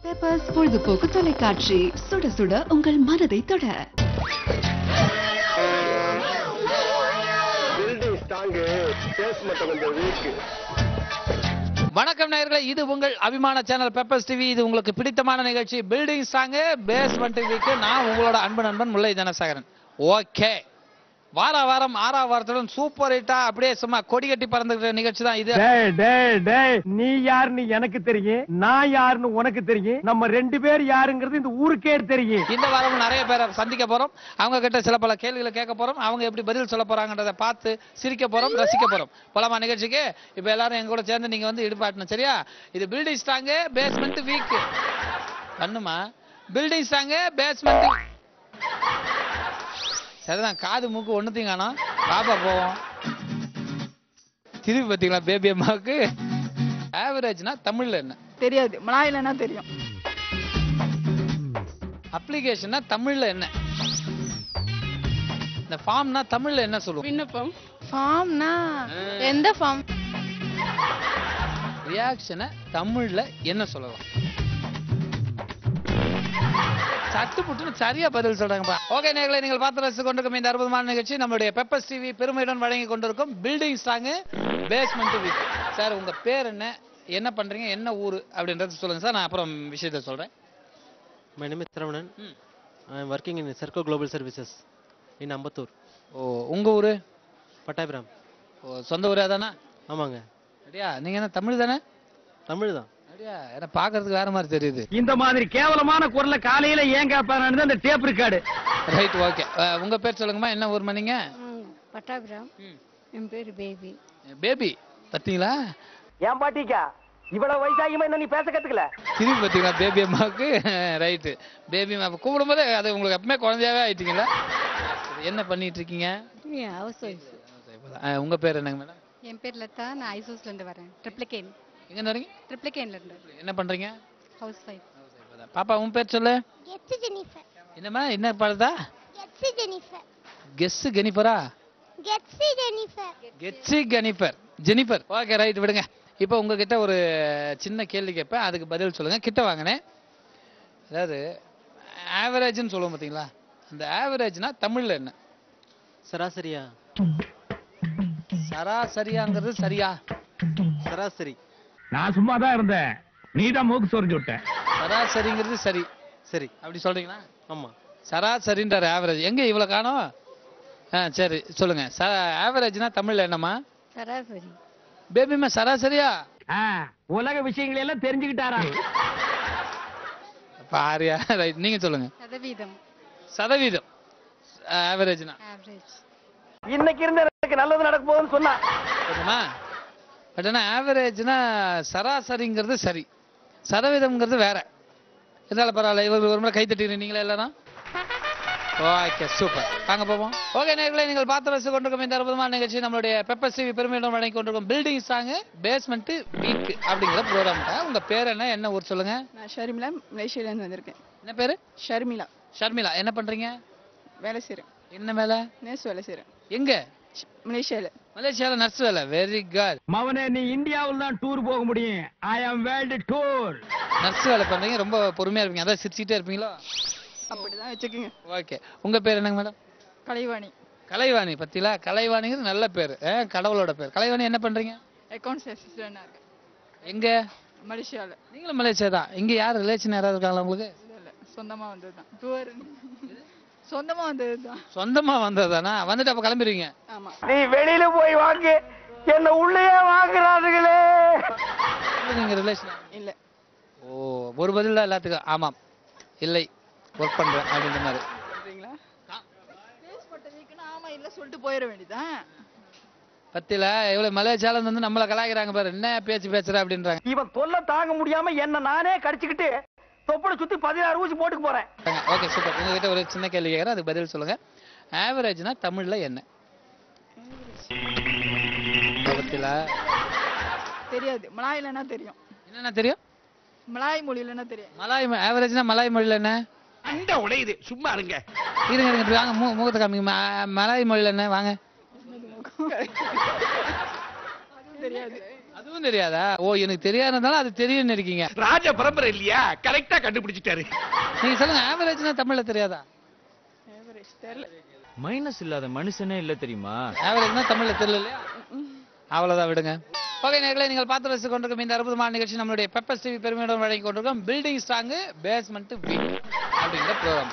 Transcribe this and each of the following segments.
Peppers பொழுதுபோக்கு தொலைக்காட்சி, சுட சுட உங்கள் மனதை தொட. வணக்கம் நேயர்களே, இது உங்கள் அபிமான சேனல் பெப்பர்ஸ் டிவி. இது உங்களுக்கு பிடித்தமான நிகழ்ச்சி பில்டிங் சாங் பேஸ்மெண்ட் வீக். நான் உங்களோட அன்பு நண்பன் முல்லை தனசேகரன். ஓகே, வாரம் 6ஆம் வாரத்துடன் சூப்பர் ஹிட்டா அப்படியே சும்மா கொடி கட்டி பறந்துக்கிற நிகழ்ச்சி தான் இது. நீ யாருன்னு எனக்கு தெரியும், நான் யாருன்னு உனக்கு தெரியும், நம்ம ரெண்டு பேர் யாருங்கிறது இந்த ஊருக்கே தெரியும். இந்த வாரமும் நிறைய பேரை சந்திக்க போறோம், அவங்க கிட்ட சில பல கேள்விகளை கேட்க போறோம், அவங்க எப்படி பதில் சொல்ல போறாங்கன்றத பார்த்து சிரிக்க போறோம், ரசிக்க போறோம். போலாமா நிகழ்ச்சிக்கு? இப்ப எல்லாரும் எங்க கூட சேர்ந்து நீங்க வந்து ஈடுபாட்டணும், சரியா? இது பில்டிங் சாங் பேஸ்மெண்ட் வீக். பண்ணுமா பில்டிங் சாங் பேஸ்மெண்ட். சரிதான், காது மூக்கு ஒண்ணுத்தையும் காணோம். பாப்பா போவோம். திருப்பி பார்த்தீங்களா பேபி அம்மாவுக்கு? ஆவரேஜ்னா தமிழ்ல என்ன தெரியாது, மலாயிலனா தெரியும். அப்ளிகேஷன்னா தமிழ்ல என்ன? இந்த ஃபார்ம்னா தமிழ்ல என்ன சொல்லுவோம்? விண்ணப்பம். ஃபார்ம்னா எந்த ஃபார்ம்? ரியாக்ஷனை தமிழ்ல என்ன சொல்லலாம்? சட்டுப்புட்டு சரியா பதில் சொல்றாங்கப்பா. ஓகே நேயர்களே, நீங்கள் பார்த்து ரசித்துக் கொண்டிருக்கும் இந்த அற்புதமான நிகழ்ச்சி நம்மளுடைய பெப்பர்ஸ் டிவி பெருமையுடன் வழங்கி கொண்டிருக்கும் பில்டிங் சாங் பேஸ்மெண்ட் வீக். சார், உங்க பேர் என்ன, என்ன பண்றீங்க, என்ன ஊரு அப்படின்றது சொல்லுங்க சார். நான் அப்புறம் விஷயத்தை சொல்றேன். My name is Saravanan. I am working in Serco Global Services in Ambattur. ஓ, உங்க ஊரு? பட்டாபிராம். ஓ, சொந்த ஊரே தானா? ஆமாங்க. அப்படியா? நீங்க என்ன தமிழ் தானே? தமிழ் தான். அப்படியா? என்ன பாக்குறதுக்கு வேற மாதிரி தெரியுது. இந்த மாதிரி கேவலமான குரல்ல காலையில ஏன் கேட்பானு அந்த டேப் இருக்காடு. Right, okay. உங்க பேர் சொல்லுங்கம்மா, என்ன ஊர் மணிங்க? பட்டாபிராம். என் பேரு பேபி. பேபி பாத்தீங்களா? ஏன் பாட்டிக்கா இவ்வளவு வயசாகியுமே இன்னும் நீ பேச கத்துக்கல? திருப்பி பாத்தீங்களா பேபி அம்மாவுக்கு? ரைட்டு, பேபி அம்மா கூப்பிடும் போது அது உங்களுக்கு எப்பவுமே குழந்தையாவே ஆயிட்டீங்களா? என்ன பண்ணிட்டு இருக்கீங்க? House wife. உங்க பேர் என்னங்க மேடம்? என் பேர் லதா. நான் ஐசோஸ்ல இருந்து வரேன். ட்ரிப்ளிகேன். எங்க இருந்து வரீங்க? ட்ரிப்ளிகேன்ல இருந்து. என்ன பண்றீங்க? House wife. பாப்பா, உன் பேர் சொல்லு. Gets Jennifer. என்னம்மா, என்ன பாடுதா? Gets Jennifer. கெஸ் கெனிஃபரா? Gets Jennifer. Getsy Jennifer. Jennifer. Okay, right, விடுங்க. இப்போ உங்ககிட்ட ஒரு சின்ன கேள்வி கேட்பேன், அதுக்கு பதில் சொல்லுங்க. கிட்ட வாங்கினே. அதாவது ஆவரேஜ்னு சொல்லுவோம் பார்த்தீங்களா, அந்த ஆவரேஜ்னா தமிழ்ல என்ன? சராசரியா? சராசரியாங்கிறது சரியா? சராசரி. நான் சும்மா தான் இருந்தேன், நீ தான் மூக்கு சொரிஞ்சு விட்ட. சராசரிங்கிறது சரி. சரி. அப்படி சொல்றீங்களா? ஆமா. சராசரின்ற ஆவரேஜ் எங்க இவ்வளவு காணோம்? சரி சொல்லுங்க. ஆவரேஜ்னா தமிழ்ல என்னம்மா? சராசரி. பேபிமா சராசரியா? உலக விஷயங்களை எல்லாம் தெரிஞ்சுக்கிட்டாரா? பாரியா? ரைட், நீங்க சொல்லுங்க. சதவீதம். சதவீதம் ஆவரேஜ்னா? ஆவரேஜ். இன்னைக்கு இருந்த எனக்கு நல்லது நடக்க போகுதுன்னு சொன்னா சரிம்மா. பட் ஆனா ஆவரேஜ்னா சராசரிங்கிறது சரி, சதவீதம்ங்கிறது வேற. இருந்தாலும் பரவாயில்ல, இவர்கள் ஒரு முறை கை தட்டிக்கிறீங்க நீங்களே எல்லாரும். Okay, super. வாங்க போவோம். ஓகே நேயர்களே, நீங்கள் பார்த்து ரசித்துக் கொண்டிருக்கும் இந்த அற்புதமான நிகழ்ச்சி நம்மளுடைய பெப்பர்ஸ் டிவி பெருமையுடன் வழங்கி கொண்டிருக்கும் பில்டிங் சாங் பேஸ்மெண்ட் வீக் அப்படிங்கிற ப்ரோக்ராம். உங்க பேர் என்ன, என்ன ஊர் சொல்லுங்க? நான் ஷர்மிளா, மலேசியால இருந்து வந்திருக்கேன். என்ன பேரு? ஷர்மிளா. ஷர்மிளா. என்ன பண்றீங்க? வேலை செய்றேன். என்ன வேலை? நர்ஸ் வேலை செய்றேன். எங்க? மலேசியால. மலேசியால நர்ஸ் வேலை. Very good. மவனே, நீ இந்தியாவில் தான் டூர் போக முடியும். ஐ ஆம் வேர்ல்டு டூர். நர்ஸ் வேலை பண்றீங்க, ரொம்ப பொறுமையா இருப்பீங்க, அதான் சிரிச்சிட்டே இருப்பீங்களோ? அப்படிதான் வச்சுக்கோங்க. ஓகே, உங்க பேர் என்னங்க மேடம்? கலைவாணி. கலைவாணி. பத்திலா, கலைவாணிங்கிறது நல்ல பேர், கடவுளோட பேர். கலைவாணி என்ன பண்றீங்க? அக்கவுண்ட்ஸ் அசிஸ்டன்டா இருக்கேன். எங்க? மலேசியால. நீங்களும் மலேசியா தான். இங்க யார் ரிலேஷன் யாராவது இருக்காங்களா உங்களுக்கு? இல்ல, சொந்தமா வந்ததுதான். டூர் சொந்தமா வந்ததுதான். சொந்தமா வந்ததானா? வந்துட்டு அப்ப கிளம்பிடுவீங்க? ஆமா. நீ வெளியில போய் வாங்கு, என்ன உள்ளே வாங்குறாதுங்களே. நீங்க ரிலேஷன் இல்ல. ஓ, ஒரு பதில் தான் எல்லாத்துக்கும். ஆமாம், இல்லை, ஒர்க் பண்றேன் அப்படின்ற மாதிரி. சொல்றீங்களா? பேஸ்பட்டதுக்குன்னா ஆமா இல்ல சொல்லிட்டு போயிட வேண்டியதான். பத்தில இவ்வளவு மலேசியால இருந்து நம்மள கலாய்க்கிறாங்க பாரு, என்ன பேச்சு பேசுற அப்படின்றாங்க. இவன் தொல்லை தாங்க முடியாம என்ன நானே கடிச்சுக்கிட்டு தொப்புளை சுத்தி 16 ஊசி போட்டுக்கு போறேன். Okay, super. உங்ககிட்ட ஒரு சின்ன கேள்வி கேட்கறேன், அதுக்கு பதில் சொல்லுங்க. ஆவரேஜ்னா தமிழ்ல என்ன? பத்தில தெரியாது, மலாயிலனா தெரியும். என்னன்னா தெரியும்? மலாய் மொழியிலனா தெரியும். மலாய். ஆவரேஜ்னா மலாய் மொழியில என்ன? அந்த உடையுது, சும்மா இருங்க. இருங்க இருங்க, இப்படி வாங்க, முகத்தை காமிங்க. மலாய் மொழியில என்ன? வாங்க. தெரியாது. அதுவும் தெரியாதா? ஓ, எனக்கு தெரியாதனால அது தெரியும்னு இருக்கீங்க. ராஜ பரம்பரை இல்லையா, கரெக்டா கண்டுபிடிச்சிட்டாரு. நீங்க சொல்லுங்க, ஆவரேஜ்னா தமிழ்ல தெரியாதா? ஆவரேஜ் தெரியல. மைனஸ் இல்லாத மனுஷனே இல்ல தெரியுமா? ஆவரேஜ்னா தமிழ்ல தெரியல இல்லையா? அவ்வளவுதான், விடுங்க. ஓகே நேயர்களே, நீங்கள் பார்த்து ரசித்துக் கொண்டிருக்கும் இந்த அற்புதமான நிகழ்ச்சி நம்மளுடைய பெப்பர்ஸ் டிவி பெருமையுடன் வழங்கி கொண்டிருக்கோம் பில்டிங் ஸ்ட்ராங் பேஸ்மெண்ட் வீக் அப்படிங்கிற ப்ரோக்ராம்.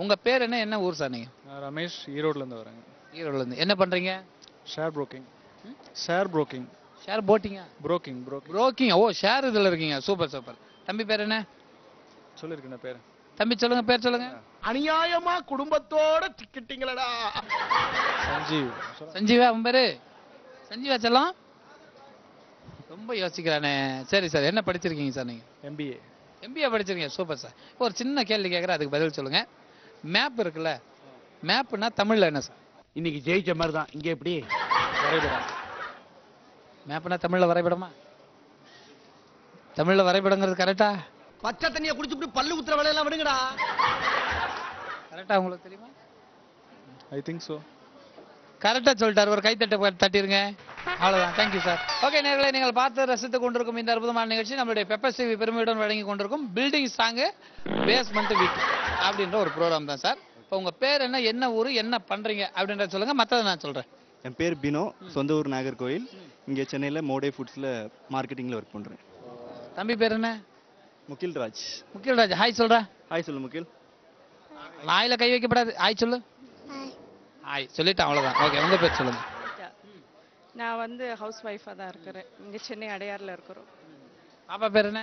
உங்க பேர் என்ன, என்ன ஊர் சார் நீங்க? ரமேஷ், ஈரோட்ல இருந்து வரேங்க. ஈரோட்ல இருந்து. என்ன பண்றீங்க? Share broking. Share broking. Share போட்டிங்கா? புரோக்கிங். புரோக்கிங். ஓ, ஷேர் இதுல இருக்கீங்க. Super super. தம்பி பேர் என்ன? சொல்லிருக்கேன் பேர். தம்பி சொல்லுங்க, பேர் சொல்லுங்க. அநியாயமா குடும்பத்தோட திக்கிட்டீங்களடா. சஞ்சீவ். சஞ்சீவா உன் பேரு? சஞ்சீவா செல்லம்? ரொம்ப யோசிக்கிறானே. சரி சார், என்ன படிச்சிருக்கீங்க சார் நீங்க? எம்பிஏ. எம்பிஏ படிச்சிருக்கீங்க. Super sir. ஒரு சின்ன கேள்வி கேட்குறேன், அதுக்கு பதில் சொல்லுங்க. மேப் இருக்குல்ல, மேப்னா தமிழ்ல என்ன சார்? இன்னைக்கு ஜெயிச்ச மாதிரி தான். இங்க எப்படி வரைபடம். மேப்னா தமிழ்ல வரைபடமா? தமிழ்ல வரைபடங்கிறது கரெக்டா? பச்சை தண்ணிய குடிச்சுட்டு பல்லு குத்துற வேலையெல்லாம் விடுங்கடா. கரெக்டா உங்களுக்கு தெரியுமா? I think so. கரெக்டா சொல்லிட்டாரு. ஒரு கைத்தட்ட தட்டிருங்க. அவ்வளவுதான். Thank you sir. ஓகே நேயர்களே, நீங்கள் பார்த்து ரசித்துக் கொண்டிருக்கும் இந்த அற்புதமான நிகழ்ச்சி நம்மளுடைய பெப்பர்ஸ் டிவி பெருமையுடன் வழங்கி கொண்டிருக்கும் பில்டிங் ஸ்ட்ராங் பேஸ்மெண்ட் வீக் அப்படின்ற ஒரு ப்ரோக்ராம் தான் சார். இப்போ உங்க பேர் என்ன, என்ன ஊரு, என்ன பண்றீங்க அப்படின்றத சொல்லுங்க, மற்றதை நான் சொல்றேன். என் பேர் பினோ, சொந்த ஊர் நாகர்கோயில். இங்கே சென்னையில் மோடே ஃபுட்ஸில் மார்க்கெட்டிங்கில் ஒர்க் பண்ணுறேன். தம்பி பேர் என்ன? முகில்ராஜ். முகில்ராஜ். ஹாய் சொல்ற. ஹாய் சொல்லு முகில். வாயில கை வைக்கப்படாது. ஹாய் சொல்லு. ஹாய் சொல்லிட்டேன், அவ்வளவுதான். ஓகே, உங்க பேர் சொல்லுங்க. நான் வந்து ஹவுஸ் ஒய்ஃபா தான் இருக்கிறேன். இங்க சென்னை அடையார்ல இருக்கிறோம். பாப்பா பேர் என்ன?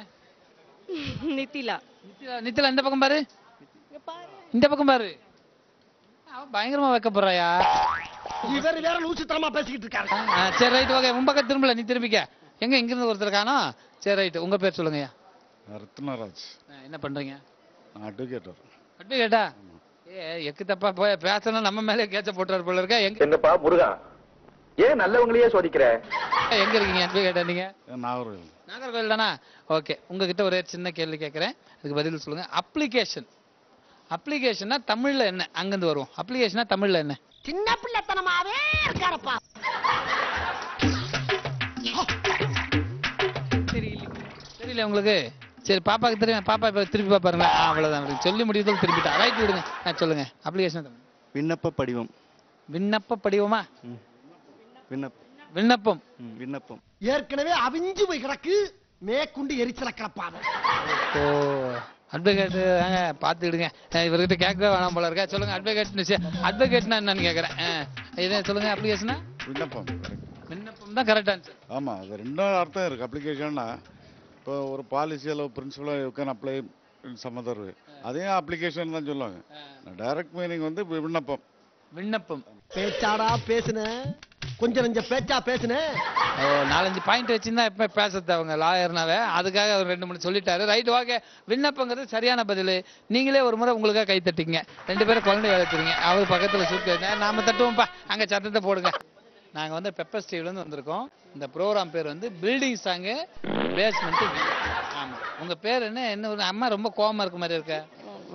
நித்திலா. நித்திலா இந்த பக்கம் பாரு, இந்த பக்கம் பாரு. அவன் பயங்கரமா வைக்கப்படுறாயா? இவர் வேற லூசுத்தனமா பேசிக்கிட்டு இருக்காரு. சரி ரைட், ஓகே. உன் பக்கம் திரும்பல, நீ திரும்பிக்க. எங்க இங்கிருந்து ஒருத்தர் காணோம். சரி ரைட், உங்க பேர் சொல்லுங்கய்யா. ரத்னராஜ். என்ன பண்றீங்க? அட்வொகேட்டர். அட்வொகேட்டா? எக்கு தப்பா போய் பேசணும், நம்ம மேலே கேச்ச போட்டுறாரு போல இருக்க. எங்க என்னப்பா முருகா, ஏன் நல்லவங்களையே சோதிக்கிற? எங்க இருக்கீங்க அட்வொகேட்டா நீங்க? நாகர்கோவில். நாகர்கோவில் தானா? ஓகே, உங்ககிட்ட ஒரே சின்ன கேள்வி கேட்கறேன், அதுக்கு பதில் சொல்லுங்க. அப்ளிகேஷன், அப்ளிகேஷன்னா தமிழ்ல என்ன? அங்கிருந்து வருவோம். அப்ளிகேஷனா தமிழ்ல என்ன? சின்ன பிள்ளைத்தனமாவே இருக்காரப்பா. தெரியல உங்களுக்கு? சரி, பாப்பாக்கு தெரியும். பாப்பா இப்ப திருப்பி பாப்பாருங்க. அவ்வளவுதான், சொல்லி முடியுதோ திருப்பிட்டா. ரைட், விடுங்க. சொல்லுங்க. அப்ளிகேஷன் விண்ணப்ப படிவம். விண்ணப்ப படிவமா? விண்ணப்பம். விண்ணப்பம். ஏற்கனவே அவிஞ்சு போய் கிடக்கு, மேற்கொண்டு எரிச்சல கிடப்பாங்க. ஓ, அட்வொகேட் பாத்துக்கிடுங்க. இவர்கிட்ட கேட்கவே வேணாம் போல இருக்கா. சொல்லுங்க, அட்வொகேட். அட்வொகேட்னா என்னன்னு கேட்கறேன். இதை சொல்லுங்க. அப்ளிகேஷனா? விண்ணப்பம். விண்ணப்பம் தான் கரெக்ட் ஆன்சர். ஆமா, அது ரெண்டும் அர்த்தம் இருக்கு. அப்ளிகேஷன்னா இப்போ ஒரு பாலிசியில் பிரின்சிபலோ you can apply some other way, அதையும் அப்ளிகேஷன் தான் சொல்லுவாங்க. டைரக்ட் மீனிங் வந்து விண்ணப்பம். விண்ணப்பம். பேச்சாடா பேசுன, கொஞ்சம் நெஞ்ச பேச்சா பேசுன. 4-5 பாயிண்ட் வச்சுருந்தா எப்ப பேசுறது அவங்க லாயர்னாவே. அதுக்காக அவர் 2-3 சொல்லிட்டாரு. Right, okay. விண்ணப்பங்கிறது சரியான பதில். நீங்களே ஒரு முறை உங்களுக்காக கை தட்டிங்க. 2 பேரும் குழந்தை வளர்த்துறீங்க. அவர் பக்கத்துல சுட்டு நாம தட்டுவோம்ப்பா, அங்க சத்தத்தை போடுங்க. நாங்க வந்து பெப்பர்ஸ் டிவில இருந்து வந்திருக்கோம். இந்த ப்ரோக்ராம் பேர் வந்து பில்டிங் ஸ்ட்ராங் பேஸ்மெண்ட். ஆமா, உங்க பேர் என்ன? என்ன ஒரு அம்மா ரொம்ப கோவமா இருக்க மாதிரி இருக்க.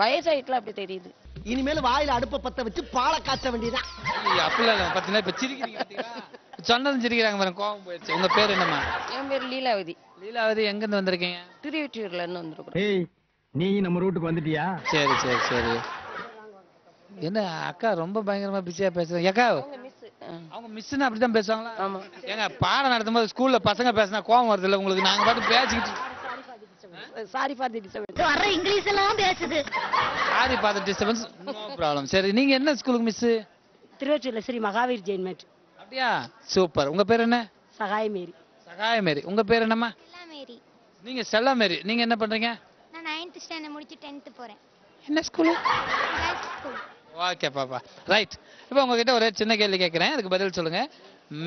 வயசாயிட்டுல அப்படி தெரியுது. இனிமேல் வாயில அடுப்ப பத்த வச்சு பாலை காய்ச்ச வேண்டியதான். அப்படிலாம் இல்ல, பாத்தீங்கன்னா இப்ப சிரிக்கிறீங்க. சொன்னதும் சிரிக்கிறாங்க பாருங்க, கோவம் போயிடுச்சு. உங்க பேர் என்னம்மா? என் பேர் லீலாவதி. லீலாவதி. எங்க இருந்து வந்திருக்கீங்க? திருவெற்றியூர்ல இருந்து வந்திருக்கோம். ஏய், நீ நம்ம ரூட்டுக்கு வந்துட்டியா? சரி சரி சரி. என்ன அக்கா ரொம்ப பயங்கரமா பிஸியா பேசுறீங்க? அக்கா அவங்க மிஸ்ன்னு அப்படிதான் பேசுவாங்களா? ஆமா. ஏங்க பாடம் நடத்தும் போது ஸ்கூல்ல பசங்க பேசினா கோவம் வருது இல்ல உங்களுக்கு? நாங்க பாட்டு பேசிக்கிட்டு சாரி ஃபார் தி டிஸ்டர்பன்ஸ். வர இங்கிலீஷ் எல்லாம் பேசுது. Sorry for the disturbance, no problem. சரி, நீங்க என்ன ஸ்கூலுக்கு மிஸ்? திருவொற்றியூர்ல ஸ்ரீ மகாவீர் ஜெயின் மேட். அப்படியா? சூப்பர். உங்க பேர் என்ன? சகாய மேரி. சகாய மேரி. உங்க பேர் என்னம்மா? மேரி. நீங்க ஸ்டெல்லா மேரி. நீங்க என்ன பண்றீங்க? நான் 9th ஸ்டாண்டர்ட் முடிச்சு 10th போறேன். என்ன ஸ்கூல்? ஸ்கூல். ஓகே பாப்பா. ரைட். இப்போ உங்ககிட்ட ஒரே சின்ன கேள்வி கேட்கறேன், அதுக்கு பதில் சொல்லுங்க.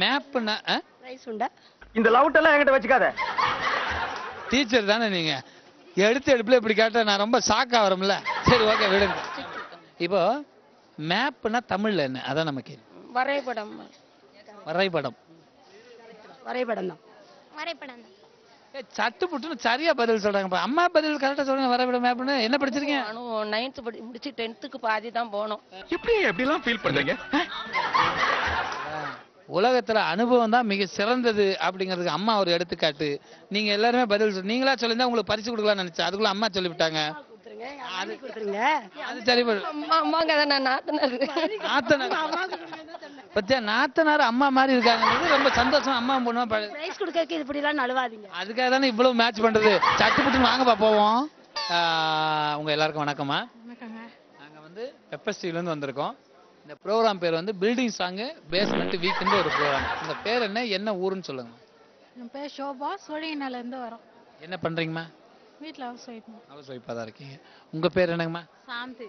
மேப்னா ரைஸ் உண்டா? இந்த லவுட் எல்லாம் என்கிட்ட வச்சுக்காத. டீச்சர் தானே நீங்க? எடுத்து எடுப்புல இப்படி கேட்டா நான் ரொம்ப ஷாக் ஆகிறோம்ல. சரி, ஓகே, விடுங்க. இப்போ மேப்னா தமிழ்ல என்ன? அதான் நம்ம கேள்வி. வரைபடம். வரைபடம். வரைபடம் தான். வரைபடம் தான். சட்டு புட்டுன்னு சரியா பதில் சொல்றாங்க. அம்மா பதில் கரெக்டா சொல்றாங்க. வரைபடம் மேப்னு என்ன படிச்சிருக்கீங்க? 9th முடிச்சு 10th பாதி தான் போனோம். எப்படி எப்படி எல்லாம் ஃபீல் பண்றீங்க? உலகத்துல அனுபவம் தான் மிக சிறந்தது அப்படிங்கிறதுக்கு அம்மா ஒரு எடுத்துக்காட்டு. நீங்க எல்லாருமே பதில் நீங்களா சொல்லியிருந்தா உங்களுக்கு பரிசு கொடுக்கலாம்னு நினைச்சேன், அதுக்குள்ள அம்மா சொல்லிவிட்டாங்க. அது சரி. பத்தியா நாத்தனார் அம்மா மாதிரி இருக்காங்கிறது ரொம்ப சந்தோஷம். அம்மா பொண்ணு பிரைஸ் கொடுக்கறதுக்கு இப்படி எல்லாம் நழுவாதீங்க. அதுக்காக தானே இவ்வளவு மேட்ச் பண்றது. சட்டு புட்டுன்னு வாங்கப்பா போவோம். உங்க எல்லாருக்கும் வணக்கம்மா. நாங்க வந்து பெப்பர் இருந்து வந்திருக்கோம். இந்த ப்ரோக்ராம் பேர் வந்து பில்டிங் சாங் பேஸ்மெண்ட் வீக்ன்ற ஒரு ப்ரோக்ராம். உங்க பேர் என்ன ஊருன்னு சொல்லுங்க. என் பேர் ஷோபா, சோழிங்கநாள்ல இருந்து வரோம். என்ன பண்றீங்கம்மா? வீட்ல ஹவுஸ் ஒய்ஃபா தான் இருக்கீங்க. உங்க பேர் என்னங்கம்மா? சாந்தி,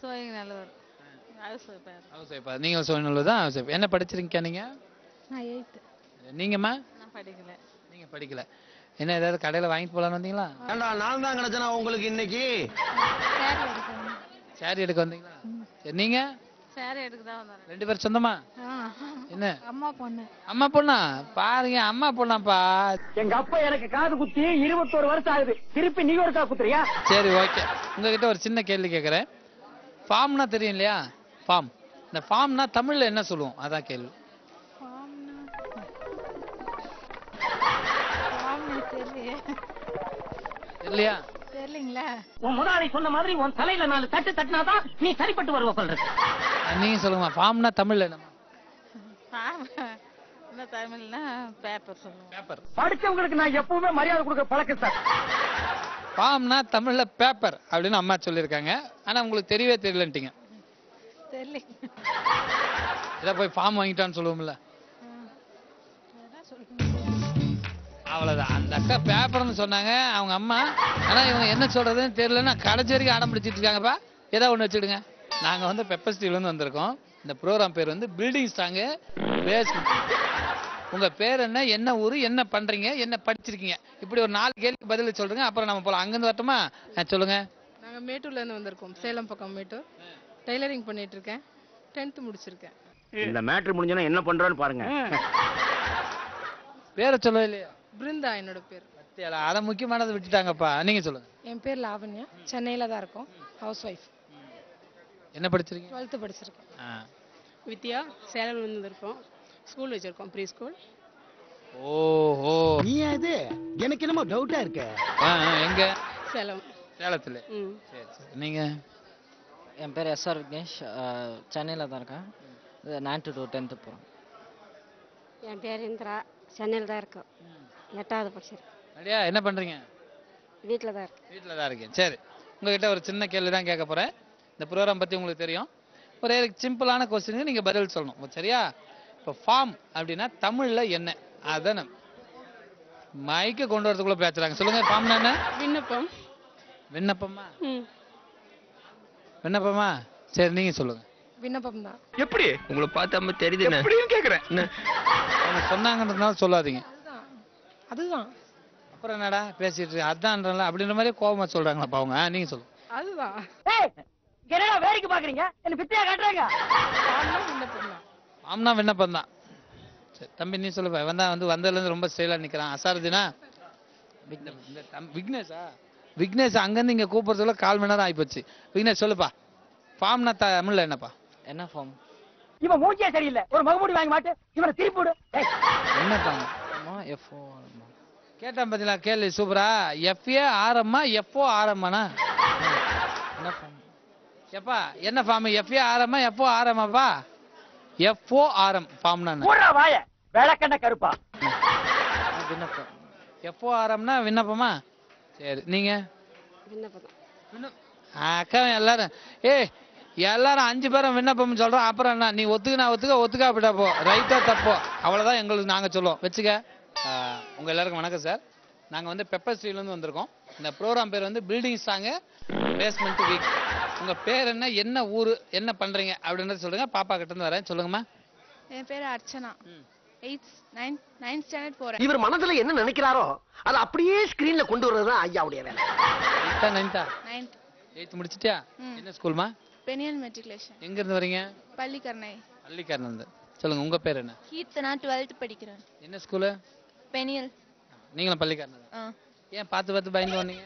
சோழிங்கநாள்ல வரோம். ஹவுஸ் ஒய்ஃபா. நீங்க சோழிங்கநாள்ல தான் ஹவுஸ் ஒய்ஃப். என்ன படிச்சிருக்கீங்க நீங்க? நான் 8th. நீங்கம்மா? நான் படிக்கல. நீங்க படிக்கல. என்ன ஏதாவது கடையில வாங்கிட்டு போலான்னு வந்தீங்களா? நான் தான் கிடைச்சனா உங்களுக்கு இன்னைக்கு சாரி எடுக்க வந்தீங்களா? சரி, நீங்க? சாரி எடுக்க தான் வந்தேன். 2 பேர் சொந்தமா? என்ன அம்மா பொண்ணு. அம்மா பொண்ணா? பாருங்க அம்மா பொண்ணாப்பா. எங்க அப்பா எனக்கு காது குத்தி 21 வருஷம் ஆகுது. திருப்பி நீ ஒரு காது குத்துறியா? சரி, ஓகே. உங்ககிட்ட ஒரு சின்ன கேள்வி கேட்கறேன். ஃபார்ம்னா தெரியும் இல்லையா? ஃபார்ம். இந்த ஃபார்ம்னா தமிழ்ல என்ன சொல்லுவோம்? அதான் கேள்வி. தெரியலையா? தெரியலீங்களா? உன் முதலாளி சொன்ன மாதிரி உன் தலையில 4 தட்டு தட்டினாதான் நீ சரிப்பட்டு வருவ சொல்ற. நீங்க சொல்லுங்க. ஃபார்ம்னா தமிழ்ல என்னமா? என்ன தமிழ்னா பேப்பர் சொல்லுவோம். பேப்பர். படிச்சவங்களுக்கு நான் எப்பவுமே மரியாதை கொடுக்க பழக்கம் சார். ஃபார்ம்னா தமிழ்ல பேப்பர் அப்படின்னு அம்மா சொல்லியிருக்காங்க. ஆனா உங்களுக்கு தெரியவே தெரியலன்ட்டீங்க. தெரியல. இதை போய் ஃபார்ம் வாங்கிட்டான்னு சொல்லுவோம்ல, அவ்வளவுதான். அந்த அக்கா பேப்பர்னு சொன்னாங்க அவங்க அம்மா. ஆனா இவங்க என்ன சொல்றதுன்னு தெரியலன்னா கடைசி வரைக்கும் அடம் பிடிச்சிட்டு இருக்காங்கப்பா. ஏதாவது ஒண்ணு வச்சுடுங்க. நாங்க வந்து பெப்பர் ஸ்டீல் வந்து வந்திருக்கோம். இந்த ப்ரோக்ராம் பேர் வந்து பில்டிங் சாங் பேஸ்மெண்ட். உங்க பேர் என்ன ஊரு, என்ன பண்றீங்க, என்ன படிச்சிருக்கீங்க, இப்படி ஒரு 4 கேள்வி பதில் சொல்றீங்க. அப்புறம் நம்ம போலாம். அங்கிருந்து வரட்டுமா? சொல்லுங்க. நாங்க மேட்டூர்ல இருந்து வந்திருக்கோம். சேலம் பக்கம் மேட்டூர். டைலரிங் பண்ணிட்டு இருக்கேன். 10th முடிச்சிருக்கேன். இந்த மேட்ரு முடிஞ்சனா என்ன பண்றோன்னு பாருங்க. பேரை சொல்லவே இல்லையா? பிருந்தா என்னோட பேர். அத முக்கியமானதை விட்டுட்டாங்கப்பா. நீங்க சொல்லுங்க. என் பேர் லாவண்யா. சென்னையில தான் இருக்கோம். House wife. என்ன படிச்சிருக்கீங்க? 12th படிச்சிருக்கேன். வித்யா, சேலம் வந்திருக்கோம். ஸ்கூல் வச்சிருக்கோம், ப்ரீ ஸ்கூல். ஓஹோ, நீ அது எனக்கு என்னமோ டவுட்டா இருக்கு. எங்க? சேலம். சேலத்துல. சரி சரி. நீங்க? என் பேர் SR விக்னேஷ். சென்னையில் தான் இருக்கேன். 9th to 10th போகிறோம். என் பேர் இந்திரா. சென்னையில் தான் இருக்கோம். 8வது படிச்சிருக்கேன். அப்படியா? என்ன பண்றீங்க? வீட்டில் தான் இருக்கேன். வீட்டில் தான் இருக்கேன். சரி, உங்ககிட்ட ஒரு சின்ன கேள்வி தான் கேட்க போறேன். இந்த ப்ரோக்ராம் பத்தி உங்களுக்கு தெரியும். ஒரே சிம்பிளான கொஸ்டினுக்கு நீங்க பதில் சொல்லணும். சரியா? இப்போ ஃபார்ம் அப்படின்னா தமிழ்ல என்ன? அதானே மைக்கு கொண்டு வரதுக்குள்ள பேசுறாங்க. சொல்லுங்க. ஃபார்ம்னா என்ன? விண்ணப்பம். விண்ணப்பமா? விண்ணப்பமா? சரி, நீங்க சொல்லுங்க. விண்ணப்பம் தான். எப்படி உங்களை பார்த்தா தெரியுது எப்படின்னு கேக்குறேன். அவங்க சொன்னாங்கன்றதுனால சொல்லாதீங்க. அதுதான். அப்புறம் என்னடா பேசிட்டு அதான்றல அப்படின்ற மாதிரி கோபமா சொல்றாங்களாப்பா அவங்க. நீங்க சொல்லுங்க. அதுதான். என்னடா வேடிக்கை பாக்குறீங்க? என்ன பிச்சையா காட்டுறாங்க? விண்ணப்பம் தான். ஆம்னா விண்ணப்பம் தான். சரி தம்பி, நீ சொல்லுப்பா. வந்து வந்ததுல இருந்து ரொம்ப ஸ்டைலா நிக்கிறான். அசாரதினா விக்னேஷா? விக்னேஷ் அங்கிருந்து இங்க கூப்பிடுறதுல 1/4 மணி நேரம் ஆயிப்போச்சு. விக்னேஷ் சொல்லுப்பா. ஃபார்ம்னா தமிழ்ல என்னப்பா? என்ன ஃபார்ம்? இவன் மூஞ்சியே சரியில்லை. ஒரு மகமூடி வாங்கி மாட்டு. இவனை திருப்பி விடு. என்னப்பா? FO. கேட்டான் பாத்தீங்களா கேள்வி? சூப்பரா. FA ஆரம்மா FO ஆரம்மானா? என்ன ஃபார்ம்? எப்பா என்ன ஃபார்ம்? FA ஆரம்மா FO ஆரம்மாப்பா? FO ஆரம் ஃபார்ம்னா என்ன? பூரா வாய விளக்கண்ண கருப்பா. விண்ணப்பம். FO ஆரம்னா விண்ணப்பமா? சரி, நீங்க? விண்ணப்பம். அக்கா எல்லாரும் எல்லாரும் 5 பேரும் விண்ணப்பம் சொல்றோம். அப்புறம் என்ன? நீ ஒத்துக்கா விட்டா போ. ரைட்டா தப்போ அவ்வளவுதான் எங்களுக்கு நாங்க சொல்லுவோம். வச்சுக்க. உங்க எல்லாருக்கும் வணக்கம் சார். நாங்க வந்து பெப்பர் ஸ்டீல் இருந்து வந்திருக்கோம். இந்த ப்ரோக்ராம் பேர் வந்து பில்டிங் சாங் பேஸ்மெண்ட் வீக். உங்க பேர் என்ன ஊரு, என்ன பண்றீங்க அப்படின்றத சொல்லுங்க. பாப்பா கிட்ட இருந்து வரேன். சொல்லுங்கம்மா. என் பேர் அர்ச்சனா. 9th ஸ்டாண்டர்ட் போறேன். இவர் மனதுல என்ன நினைக்கிறாரோ அது அப்படியே ஸ்கிரீன்ல கொண்டு வர்றதுதான் ஐயாவுடைய வேலை. 9th முடிச்சிட்டியா? என்ன ஸ்கூல்மா? Peniel matriculation. எங்க இருந்து வரீங்க? பள்ளிக்கரணை. பள்ளிக்கரணை. சொல்லுங்க, உங்க பேர் என்ன? கீர்த்தனா. 12th படிக்கிறேன். என்ன ஸ்கூலு? பெனியல். நீங்களும் பள்ளிக்கரணை? ஏன் பார்த்து பயந்து வந்தீங்க?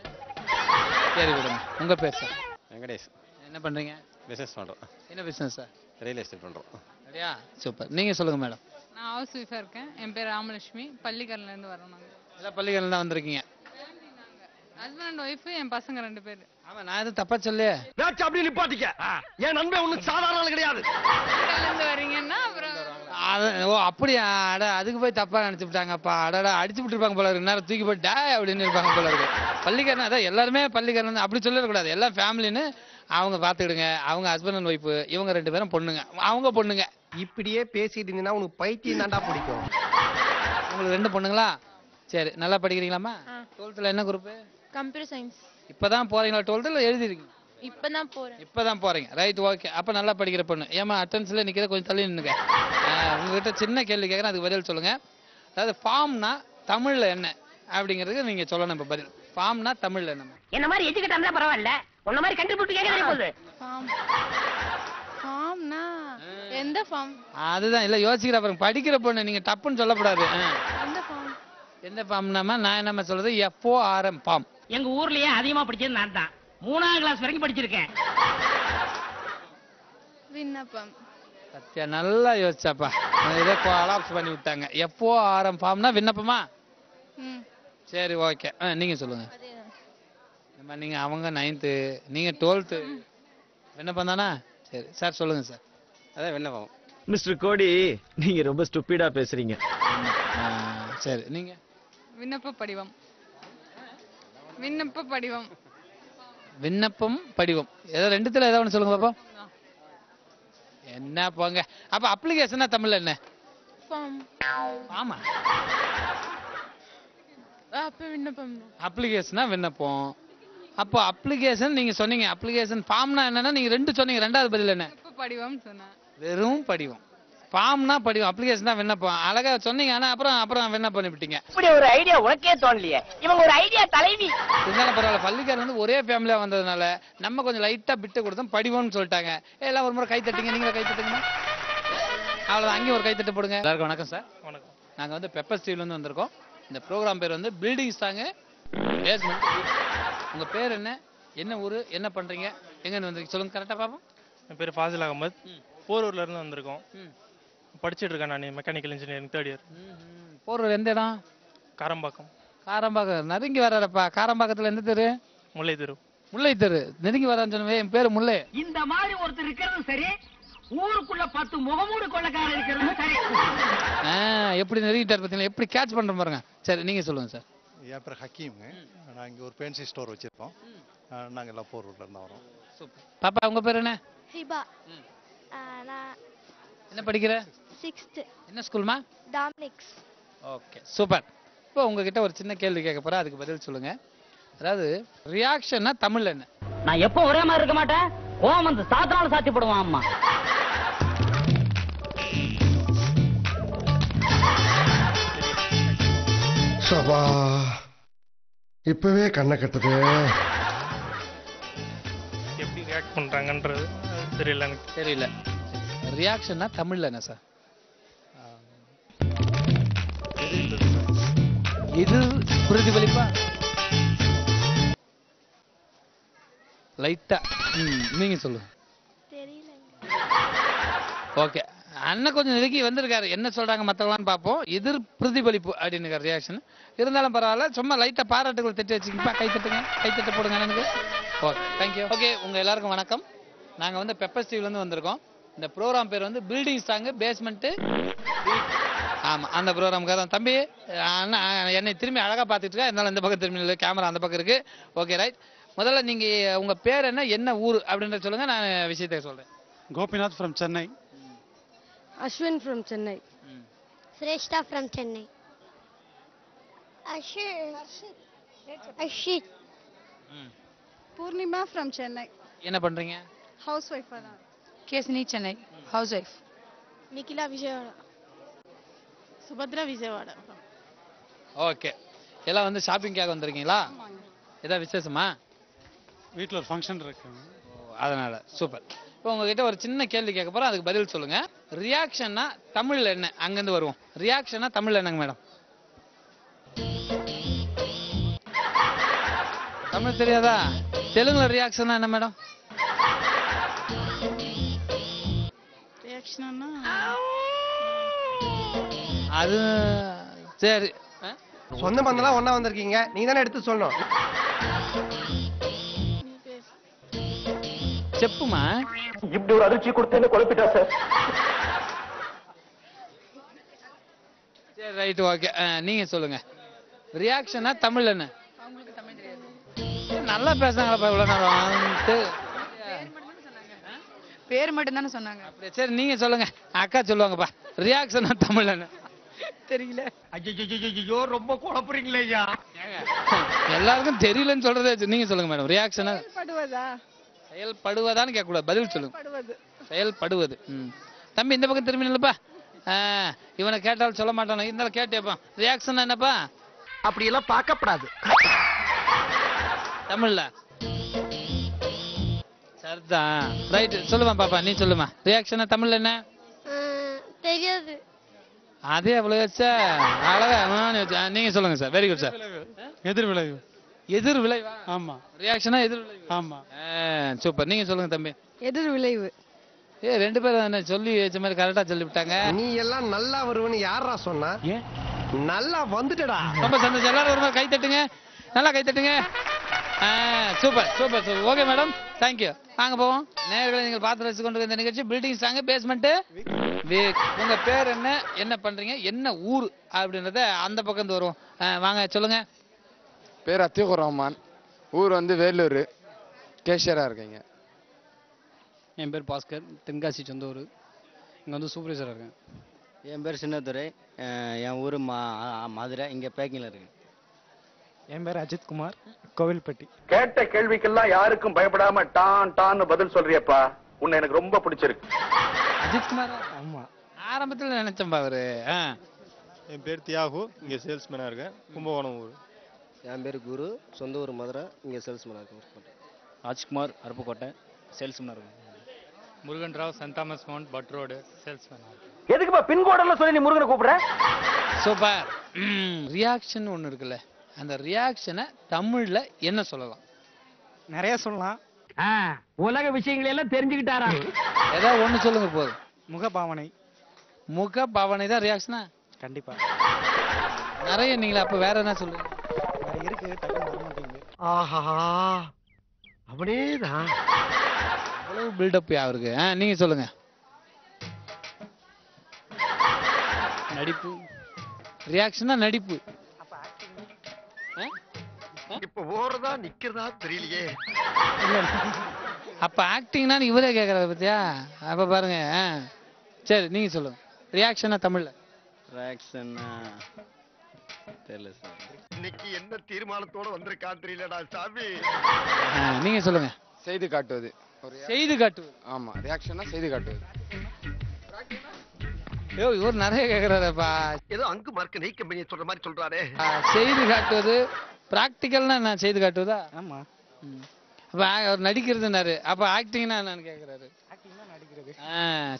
சரி விடுங்க. உங்க பேர் சார்? வெங்கடேஷ். என்ன பண்றீங்க? பிசினஸ் பண்றோம். என்ன பிசினஸ் சார்? ரியல் எஸ்டேட் பண்றோம். சரியா? சூப்பர். நீங்க சொல்லுங்க மேடம். நான் ஹவுஸ் ஒய்ஃபாக இருக்கேன். என் பேர் ராமலட்சுமி. பள்ளிக்கரன்லேருந்து வரோம் நாங்கள். எல்லாம் பள்ளிகள் தான் வந்திருக்கீங்க. ஹஸ்பண்ட் அண்ட் ஒய்ஃபு, என் பசங்க 2 பேர். ஆமா, நான் எதுவும் தப்பா சொல்லியே. வேச்சு அப்படி நிப்பாட்டிக்க. என் நண்பன் ஒன்றும் சாதாரண ஆள் கிடையாது. பள்ளிக்கரன்லேருந்து வரீங்கன்னா அப்புறம் ஓ அப்படியா? அட அதுக்கு போய் தப்பா நினைச்சு விட்டாங்கப்பா. அடடா அடிச்சு விட்டுருப்பாங்க போல இருக்கு. நேரம் தூக்கி போய் டே அப்படின்னு இருப்பாங்க போல இருக்கு. பள்ளிக்கரணம் அதான் எல்லாருமே பள்ளிக்கரணம் அப்படி சொல்லிடக்கூடாது. எல்லாம் ஃபேமிலின்னு அவங்க பார்த்துக்கிடுங்க. அவங்க ஹஸ்பண்ட் அண்ட் ஒய்ஃபு, இவங்க 2 பேரும் பொண்ணுங்க, அவங்க பொண்ணுங்க. இப்படியே பேசிட்டு இருந்தீங்கன்னா உனக்கு பைத்தியம் தாண்டா பிடிக்கும். உங்களுக்கு 2 பொண்ணுங்களா? சரி, நல்லா படிக்கிறீங்களாமா? 12th என்ன குரூப்? Computer science. இப்பதான் போறீங்களா 12th இல்ல எழுதிருக்கீங்க? இப்பதான் போறேன். இப்பதான் போறீங்க. Right, okay. அப்ப நல்லா படிக்கிற பொண்ணு. ஏமா அட்டென்ஷன்ல நிக்கிற கொஞ்சம் தள்ளி நின்னுங்க. உங்ககிட்ட சின்ன கேள்வி கேட்கறேன், அதுக்கு பதில் சொல்லுங்க. அதாவது ஃபார்ம்னா தமிழ்ல என்ன அப்படிங்கிறதுக்கு நீங்க சொல்லணும். இப்ப பதில் ஃபார்ம்னா தமிழ்ல என்ன? என்ன மாதிரி எஜுகேட் இருந்தா பரவாயில்ல, உன்ன மாதிரி கண்டுபிடிச்சு கேட்க போகுது. ஃபார்ம்னா எந்த ஃபார்ம்? அதுதான் இல்ல யோசிக்கிற பாருங்க. படிக்கிற பொண்ணு நீங்க டப்புன்னு சொல்லக்கூடாது. எந்த ஃபார்ம்? எந்த ஃபார்ம்னாமா நான் என்னமா சொல்றது? FORM form. எங்க ஊர்லயே அதிகமா படிச்சது நான் தான். 3ஆம் கிளாஸ் வரைக்கும் படிச்சிருக்கேன். விண்ணப்பம். சத்யா நல்லா யோசிச்சாப்பா. இதை கொலாப்ஸ் பண்ணி விட்டாங்க. FORM ஃபார்ம்னா விண்ணப்பமா? சரி, ஓகே. நீங்க சொல்லுங்க. நீங்க அவங்க 9th, நீங்க 12th. விண்ணப்பம் தானா? சரி சார், சொல்லுங்க சார். அதான் விண்ணப்பம். மிஸ்டர் கோடி, நீங்க ரொம்ப ஸ்டூபிடா பேசுறீங்க. சரி, நீங்க? விண்ணப்ப படிவம். விண்ணப்ப படிவம். விண்ணப்பம் படிவம். ஏதோ 2த்துல ஏதோ ஒன்று சொல்லுங்க பாப்பா. என்ன போங்க. அப்ப அப்ளிகேஷனா தமிழ்ல என்ன? ஃபார்ம். ஆமா, அப்ப விண்ணப்பம். அப்ளிகேஷனா விண்ணப்பம். அப்போ அப்ளிகேஷன் நீங்க சொன்னீங்க. அப்ளிகேஷன் ஃபார்ம்னா என்னன்னா நீங்க 2 சொன்னீங்க. 2வது பதில் என்ன? படிவம் சொன்னேன். வெறும் படிவம். ஃபார்ம்னா படிவம், அப்ளிகேஷன் தான் விண்ணப்பம். அழகா சொன்னீங்க. ஆனா அப்புறம் விண்ணப்பம் பண்ணிவிட்டீங்க. இப்படி ஒரு ஐடியா உனக்கே தோணலையே. இவங்க ஒரு ஐடியா தலைவி. இருந்தாலும் பரவாயில்ல, பள்ளிக்காரன் வந்து ஒரே ஃபேமிலியா வந்ததுனால நம்ம கொஞ்சம் லைட்டா பிட்டு கொடுத்தோம். படிவம்னு சொல்லிட்டாங்க. எல்லாம் ஒரு முறை கை தட்டிங்க. நீங்க கை தட்டுங்க. அவ்வளவுதான், அங்கேயும் ஒரு கை தட்டு போடுங்க. எல்லாருக்கும் வணக்கம் சார். வணக்கம். நாங்க வந்து பெப்பர் ஸ்டீவ்ல இருந்து வந்திருக்கோம். இந்த ப்ரோக்ராம் பேர் வந்து பில்டிங் ஸ்டாங் பேஸ்மெண்ட். உங்க பேர் என்ன, என்ன ஊரு, என்ன பண்றீங்க, எங்க இருந்து வந்திருக்கீங்க சொல்லுங்க கரெக்டா பாப்போம். என் பேர் ஃபாசில் அகமது. போரூர்ல இருந்து வந்திருக்கோம். படிச்சுட்டு இருக்கேன் நான் mechanical engineering 3rd year. Porur எந்த இடம்? காரம்பாக்கம். காரம்பாக்கம் நெருங்கி வர்றப்பா. காரம்பாக்கத்துல எந்த தெரு? முல்லை தெரு. முல்லை தெரு நெருங்கி வரான்னு சொன்னவே. என் பேரு முல்லை. இந்த மாதிரி ஒருத்தர் இருக்கிறது சரி, ஊருக்குள்ள 10 முகமூடு கொள்ளக்காரர் இருக்கிறது சரி. எப்படி நெருங்கிட்டார் பார்த்தீங்களா, எப்படி கேட்ச் பண்ற பாருங்க. சரி, நீங்க சொல்லுங்க சார். என் பேர் ஹக்கீம். நான் இங்கே ஒரு பென்சி ஸ்டோர் வச்சிருக்கோம். நாங்கள் எல்லாம் போரூர்ல இருந்து வரோம். சூப்பர். பாப்பா உங்க பேர் என்ன? ஹிபா. நான் என்ன படிக்கிற? 6th. என்ன ஸ்கூல்மா? டாமினிக்ஸ். Okay, super. இப்போ உங்ககிட்ட ஒரு சின்ன கேள்வி கேட்க போறேன், அதுக்கு பதில் சொல்லுங்க. அதாவது ரியாக்ஷன்னா தமிழ்ல என்ன? நான் எப்போ ஒரே மாதிரி இருக்க மாட்டேன். கோவம் வந்து சாத்தினாலும் சாத்தி போடுவான் அம்மா. சபா, இப்பவே கண்ணை கட்டுது. எப்படி ரியாக்ட் பண்றாங்கன்றது தெரியல எனக்கு. தெரியல. ரியாக்ஷன்னா தமிழ்ல என்ன சார்? இது பிரதிபலிப்பா லைட்டா. நீங்க சொல்லுங்க. தெரியல. ஓகே, அண்ணன் கொஞ்சம் நெருங்கி வந்திருக்காரு. என்ன சொல்றாங்க மத்தவங்களான்னு பார்ப்போம். எதிர் பிரதிபலிப்பு அப்படின்னு ரியாக்ஷன். இருந்தாலும் பரவாயில்ல, சும்மா லைட்டா பாராட்டுகள் தட்டி வச்சுக்கிப்பா. கை தட்டுங்க, கை தட்ட போடுங்க எனக்கு. Okay, thank you. ஓகே, உங்க எல்லாருக்கும் வணக்கம். நாங்க வந்து பெப்பர் ஸ்டீவ்ல இருந்து வந்திருக்கோம். இந்த ப்ரோக்ராம் பேர் வந்து பில்டிங் ஸ்டாங் பேஸ்மெண்ட். ஆமா, அந்த ப்ரோக்ராமுக்காக தான். தம்பி அண்ணா என்னை திரும்பி அழகா பார்த்துட்டு இருக்கா. இருந்தாலும் இந்த பக்கம் திரும்பி கேமரா அந்த பக்கம் இருக்கு. Okay, right. முதல்ல நீங்க உங்க பேர் என்ன, என்ன ஊர் அப்படின்றத சொல்லுங்க, நான் விஷயத்தை சொல்றேன். Gopinath from Chennai. Ashwin from Chennai. Shrestha from Chennai. Ashit. Purnima from Chennai. என்ன பண்றீங்க? House wife தான். Kesini Chennai. House wife. Nikila Vijayawada. Subhadra Vijayawada. Okay, எல்லாம் வந்து ஷாப்பிங்காக வந்திருக்கீங்களா? ஏதாவது விசேஷமா? வீட்டில் ஒரு ஃபங்க்ஷன் இருக்கு, அதனால. சூப்பர். இப்போ உங்ககிட்ட ஒரு சின்ன கேள்வி கேட்க போறோம், அதுக்கு பதில் சொல்லுங்க. ரியாக்ஷன்னா தமிழ்ல என்ன? அங்கிருந்து வருவோம். ரியாக்ஷன்னா தமிழ்ல என்னங்க மேடம்? தமிழ் தெரியாதா? தெலுங்குல ரியாக்ஷன்னா என்ன மேடம்? ரியாக்ஷன்னா அது சரி. சொந்த பந்தெல்லாம் ஒண்ணா வந்திருக்கீங்க, நீங்க தானே எடுத்து சொல்லணும். செப்புமா இப்படி ஒரு அதிர்ச்சி கொடுத்தேன்னு குழப்பிட்டா சார். சரி ரைட் ஓகே. நீங்க சொல்லுங்க. ரியாக்ஷனா தமிழ் என்ன? அவங்களுக்கு தமிழ் தெரியாது. நல்லா பேசுறாங்களா இவ்வளவு நேரம்? பேர் மட்டும் தானே சொன்னாங்க. அப்படியே சரி நீங்க சொல்லுங்க. அக்கா சொல்லுவாங்கப்பா. ரியாக்ஷனா தமிழ் என்ன? தெரியல. ஐயோ ரொம்ப குழப்புறீங்களே ஐயா. எல்லாருக்கும் தெரியலன்னு சொல்றதே நீங்க சொல்லுங்க மேடம். ரியாக்ஷனா படுவதா? செயல்படுவதான்னு கேட்க கூடாது, பதில் சொல்லுங்க. படுவது. செயல்படுவது. தம்பி இந்த பக்கம் திரும்பி நில்லுப்பா. இவனை கேட்டாலும் சொல்ல மாட்டானு இருந்தாலும் கேட்டேப்பா. ரியாக்ஷன் என்னப்பா? அப்படி எல்லாம் பார்க்கப்படாது. தமிழ்ல சரிதான். ரைட் சொல்லுமா பாப்பா, நீ சொல்லுமா. ரியாக்ஷனா தமிழ்ல என்ன? தெரியாது. அதே அவ்வளவு வச்சா அழகா நீங்க சொல்லுங்க சார். Very good sir. எதிர் விளைவு. எதிர் விளைவா? ஆமா. ரியாக்ஷனா எதிர் விளைவு. ஆமா. சூப்பர். நீங்க சொல்லுங்க தம்பி. எதிர் விளைவு. ரெண்டு பேரும் என்ன சொல்லி வச்ச மாதிரி கரெக்டா சொல்லிவிட்டாங்க. நீ எல்லாம் நல்லா வருவன்னு யாரா சொன்னா? நல்லா வந்துட்டடா. ரொம்ப சந்தோஷம். எல்லாரும் ஒரு மாதிரி கை தட்டுங்க, நல்லா கை தட்டுங்க. Super super super. Okay madam, thank you. வாங்க போவோம். நேர்களை நீங்கள் பார்த்து ரசித்து கொண்டு இந்த நிகழ்ச்சி பில்டிங் சாங் பேஸ்மெண்ட். உங்க பேர் என்ன, என்ன பண்றீங்க, என்ன ஊர் அப்படின்றத அந்த பக்கம் வரும். வாங்க சொல்லுங்க. பேர் அத்தியூர் ரஹ்மான், ஊர் வந்து வேலூர், கேஷியரா இருக்கீங்க. என் பேர் பாஸ்கர், தென்காசி சொந்த ஊர், இங்கே வந்து சூப்பர்வைசராக இருக்கேன். என் பேர் சின்னதுரை, என் ஊர் மதுரை, இங்கே பேக்கிங்கில் இருக்கேன். என் பேர் அஜித் குமார், கோவில்பட்டி. கேட்ட கேள்விக்கெல்லாம் யாருக்கும் பயப்படாம டான் டான்னு பதில் சொல்றியப்பா, உன்னை எனக்கு ரொம்ப பிடிச்சிருக்கு. அஜித் குமார்? ஆமா, ஆரம்பத்தில் நினைச்சேன்பா அவரு. என் பேர் தியாகு, இங்கே சேல்ஸ்மேனாக இருக்கேன், கும்பகோணம் ஊர். என் பேர் குரு, சொந்த ஊர் மதுரை, இங்கே சேல்ஸ்மேனாக இருக்கேன். ராஜ்குமார், அருப்புக்கோட்டை, சேல்ஸ்மேனாக இருக்கேன். Murugan Rao, Saint Thomas Mount, Butt Road, சேல்ஸ்மேனாக இருக்கேன். எதுக்குப்பா பின்கோடெல்லாம் சொல்லி நீ முருகனை கூப்பிடுற? சூப்பர். ரியாக்ஷன் ஒன்று இருக்குல்ல, அந்த ரியாக்ஷனை தமிழ்ல என்ன சொல்லலாம்? நிறைய சொல்லலாம். உலக விஷயங்களை எல்லாம் தெரிஞ்சுக்கிட்டாரா? ஏதாவது ஒண்ணு சொல்லுங்க போதும். முகபாவனை. முகபாவனை தான் ரியாக்ஷனா? கண்டிப்பா. நிறைய நீங்களா? அப்ப வேற என்ன சொல்லுங்க? வேற இருக்கு, டக்குனு வர மாட்டேங்குது. ஆஹா, அப்படியேதான். அவ்வளவு பில்டப் அவருக்கு. நீங்க சொல்லுங்க. நடிப்பு. ரியாக்ஷனா நடிப்பு. இப்ப ஓடுறதா நிக்கிறதா தெரியலையே. அப்ப ஆக்டிங்னா இவரே கேக்குறாரு பத்தியா? அப்ப பாருங்க. சரி நீங்க சொல்லுங்க. ரியாக்ஷனா தமிழ்ல? ரியாக்ஷன் தெரியல சார். இன்னைக்கு என்ன தீர்மானத்தோட வந்திருக்கான் தெரியலடா சாமி. நீங்க சொல்லுங்க. செய்து காட்டுவது. செய்து காட்டுவது. ஆமா, ரியாக்ஷனா செய்து காட்டுவது. இவர் நிறைய கேக்குறாருப்பா. ஏதோ அங்கு மார்க்க நெய் கம்பெனி சொல்ற மாதிரி சொல்றாரே. செய்து காட்டுவது பிராக்டிகல்னா நான் செய்து காட்டுவதா? ஆமா. அப்ப அவர் நடிக்கிறதுனாரு, அப்ப ஆக்டிங்னா என்னன்னு கேக்குறாரு. ஆக்டிங்னா நடிக்கிறது.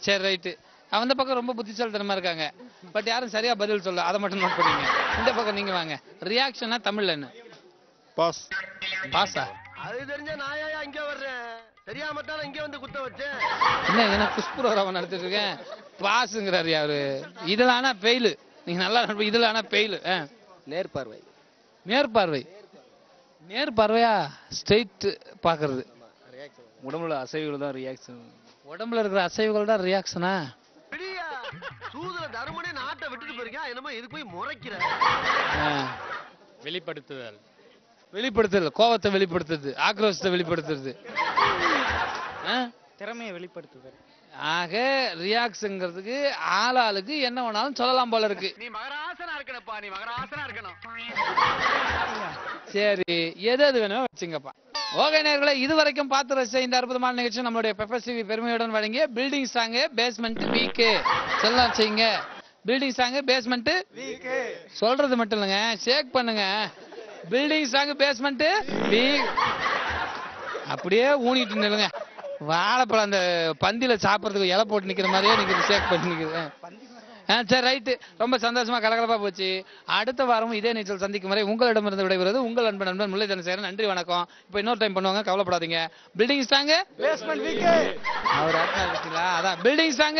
சரி ரைட்டு. அந்த பக்கம் ரொம்ப புத்திசாலித்தனமா இருக்காங்க, பட் யாரும் சரியா பதில் சொல்ல. அதை மட்டும் நோட் பண்ணீங்க. இந்த பக்கம் நீங்க வாங்க. ரியாக்ஷனா தமிழ்ல என்ன? பாஸ். பாஸா? அது தெரிஞ்ச நாயா இங்க வர்றேன், தெரியாம தான் இங்க வந்து குத்த வச்சேன். என்ன என்ன குஷ்புரோராவன் நடத்திட்டு இருக்கேன். பாஸுங்கிறாரு அவரு. இதுல ஆனா பெயிலு. நீங்க நல்லா இதுல ஆனா பெயிலு. நேர்பார்வை. நேர்பார்வை. நேர்பார்வையா? ஸ்ட்ரெயிட் பாக்குறது. உடம்புல அசைவுகள் தான் ரியாக்ஷன். உடம்புல இருக்கிற அசைவுகள் தான் ரியாக்ஷனா? சூதுல தர்மனே நாட்டை விட்டுட்டு போறீங்க, என்னமோ இது போய் முறைக்கிற. வெளிப்படுத்துதல். வெளிப்படுத்துதல். கோபத்தை வெளிப்படுத்துறது, ஆக்ரோஷத்தை வெளிப்படுத்துறது, திறமையை வெளிப்படுத்துதல். ஆக ரியாக்ஷன்ங்கிறதுக்கு ஆளாளுக்கு என்ன வேணாலும் சொல்லலாம் போல இருக்கு. நீ மகராசனா இருக்கணும்ப்பா, நீ மகராசனா இருக்கணும். சரி, எது எது வேணுமோ வச்சுங்கப்பா. ஓகே நேயர்களே, இதுவரைக்கும் பார்த்து ரசிச்ச இந்த அற்புதமான நிகழ்ச்சி நம்மளுடைய பெப்பர் டிவி பெருமையுடன் வழங்கிய பில்டிங் சாங் பேஸ்மெண்ட் வீக். சொல்லலாம் செய்யுங்க. பில்டிங் சாங் பேஸ்மெண்ட் வீக் சொல்றது மட்டும் இல்லைங்க, ஷேக் பண்ணுங்க. பில்டிங் சாங் பேஸ்மெண்ட் வீக் அப்படியே ஊனிட்டு நில்லுங்க. வாழைப்பழம் அந்த பந்தியில சாப்பிட்றதுக்கு இலை போட்டு நிக்கிற மாதிரியே நீங்க ஷேக் பண்ணி நிக்குது. சரி ரைட்டு. ரொம்ப சந்தோஷமா கலகலப்பா போச்சு. அடுத்த வாரமும் இதே நீச்சல் சந்திக்கும் வரை உங்களிடமிருந்து விடைபெறுவது உங்கள் அன்பு நண்பன் முல்லை தனசேகரன். நன்றி வணக்கம். இப்போ இன்னொரு டைம் பண்ணுவாங்க, கவலைப்படாதீங்க. பில்டிங் சாங் பேஸ்மெண்ட் வீக். அவர் அதான் பில்டிங் சாங்